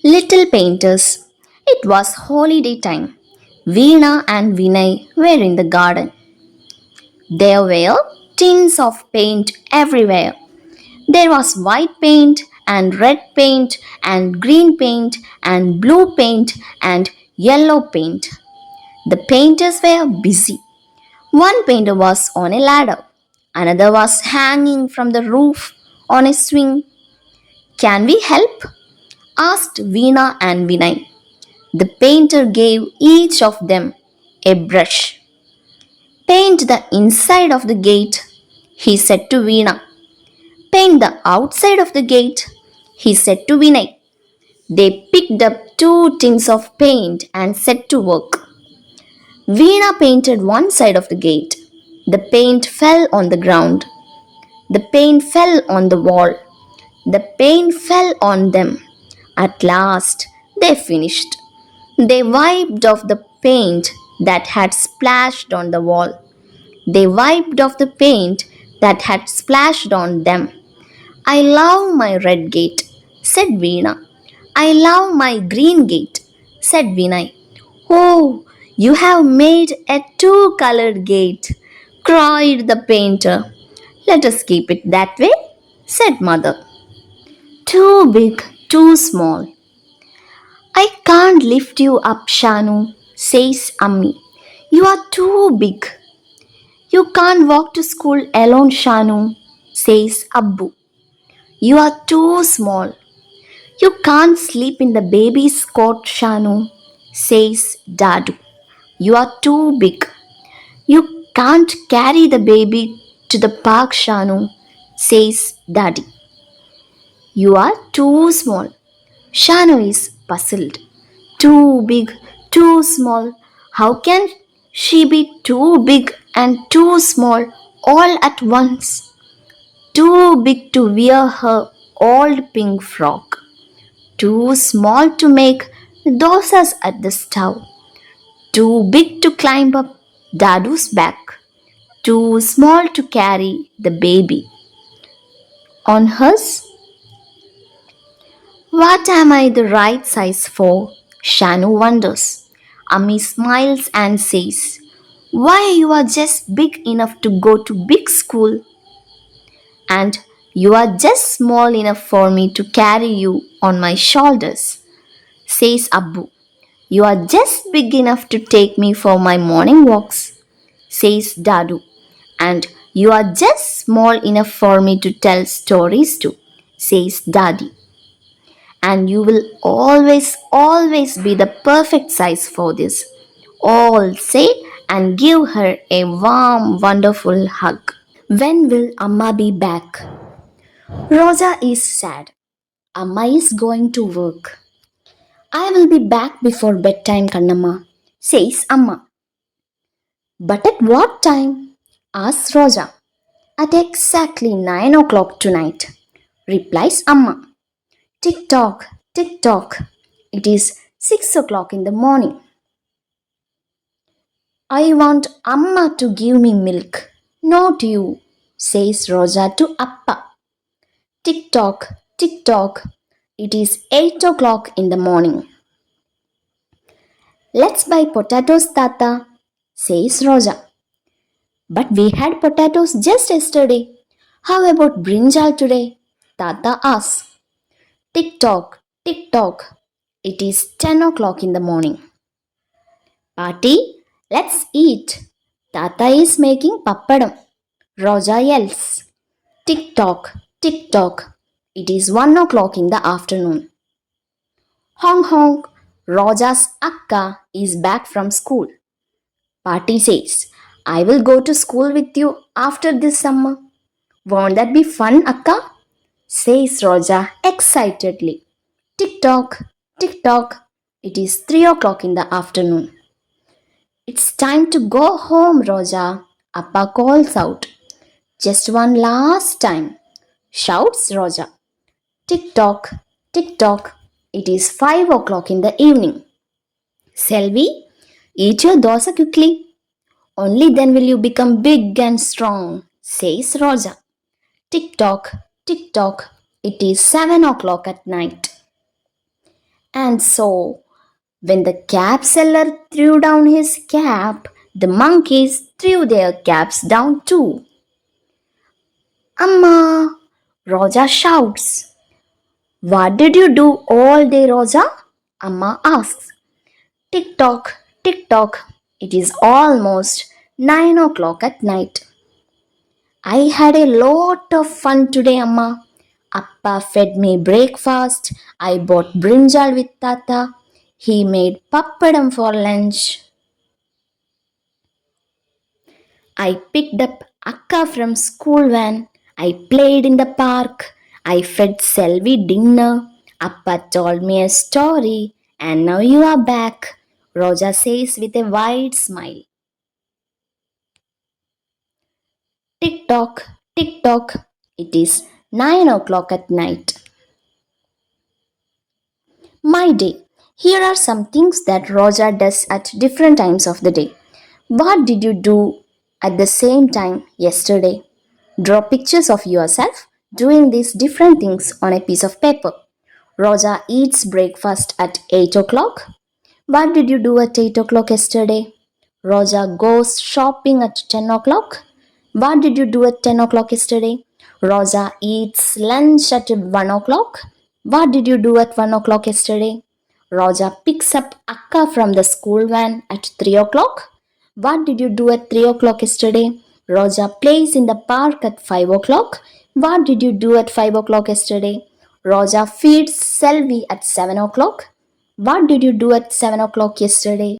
Little painters. It was holiday time. Veena and Vinay were in the garden. There were tins of paint everywhere. There was white paint and red paint and green paint and blue paint and yellow paint. The painters were busy. One painter was on a ladder, another was hanging from the roof on a swing. Can we help? Asked Veena and Vinay. The painter gave each of them a brush. Paint the inside of the gate, he said to Veena. Paint the outside of the gate, he said to Vinay. They picked up 2 tins of paint and set to work. Veena painted one side of the gate. The paint fell on the ground. The paint fell on the wall. The paint fell on them. At last, they finished. They wiped off the paint that had splashed on the wall. They wiped off the paint that had splashed on them. I love my red gate, said Veena. I love my green gate, said Vinay. Oh, you have made a 2-colored gate, cried the painter. Let us keep it that way, said mother. Too big, too small. I can't lift you up, Shanu, says Ammi. You are too big. You can't walk to school alone, Shanu, says Abbu. You are too small. You can't sleep in the baby's cot, Shanu, says Dadu. You are too big. You can't carry the baby to the park, Shanu, says Daddy. You are too small. Shanu is puzzled. Too big, too small. How can she be too big and too small all at once? Too big to wear her old pink frock. Too small to make dosas at the stove. Too big to climb up Dadu's back. Too small to carry the baby on hers. What am I the right size for? Shanu wonders. Ami smiles and says, why you are just big enough to go to big school and you are just small enough for me to carry you on my shoulders, says Abbu. You are just big enough to take me for my morning walks, says Dadu. And you are just small enough for me to tell stories to, says Daddy. And you will always be the perfect size for this. All say and give her a warm, wonderful hug. When will Amma be back? Rosa is sad. Amma is going to work. I will be back before bedtime, Kannamma, says Amma. But at what time? Asks Rosa. At exactly 9 o'clock tonight, replies Amma. Tick tock, tick tock. It is 6 o'clock in the morning. I want Amma to give me milk, not you, says Rosa to Appa. Tick tock, tick tock. It is 8 o'clock in the morning. Let's buy potatoes, Tata, says Rosa. But we had potatoes just yesterday. How about brinjal today? Tata asks. Tick tock, tick tock. It is 10 o'clock in the morning. Party, let's eat. Tata is making pappadam. Rosa yells. Tick tock, tick tock. It is 1 o'clock in the afternoon. Honk honk. Roja's akka is back from school. Party says, I will go to school with you after this summer. Won't that be fun, akka? Says Roja excitedly. Tick tock, tick tock. It is 3 o'clock in the afternoon. It's time to go home, Roja, Appa calls out. Just one last time, shouts Roja. Tick tock, tick tock. It is 5 o'clock in the evening. Selvi, eat your dosa quickly. Only then will you become big and strong, says Roja. Tick tock, tick tock. It is 7 o'clock at night. And so, when the cap seller threw down his cap, the monkeys threw their caps down too. Amma! Roja shouts. What did you do all day, Roja? Amma asks. Tick tock, tick tock. It is almost 9 o'clock at night. I had a lot of fun today, Amma. Appa fed me breakfast. I bought brinjal with Tata. He made pappadam for lunch. I picked up Akka from school van. I played in the park. I fed Selvi dinner. Appa told me a story. And now you are back, Roja says with a wide smile. Tick tock, tick tock. It is 9 o'clock at night. My day. Here are some things that Roja does at different times of the day. What did you do at the same time yesterday? Draw pictures of yourself doing these different things on a piece of paper. Roja eats breakfast at 8 o'clock. What did you do at 8 o'clock yesterday? Roja goes shopping at 10 o'clock. What did you do at 10 o'clock yesterday? Roja eats lunch at 1 o'clock. What did you do at 1 o'clock yesterday? Roja picks up Akka from the school van at 3 o'clock. What did you do at 3 o'clock yesterday? Roja plays in the park at 5 o'clock. What did you do at 5 o'clock yesterday? Roja feeds Selvi at 7 o'clock. What did you do at 7 o'clock yesterday?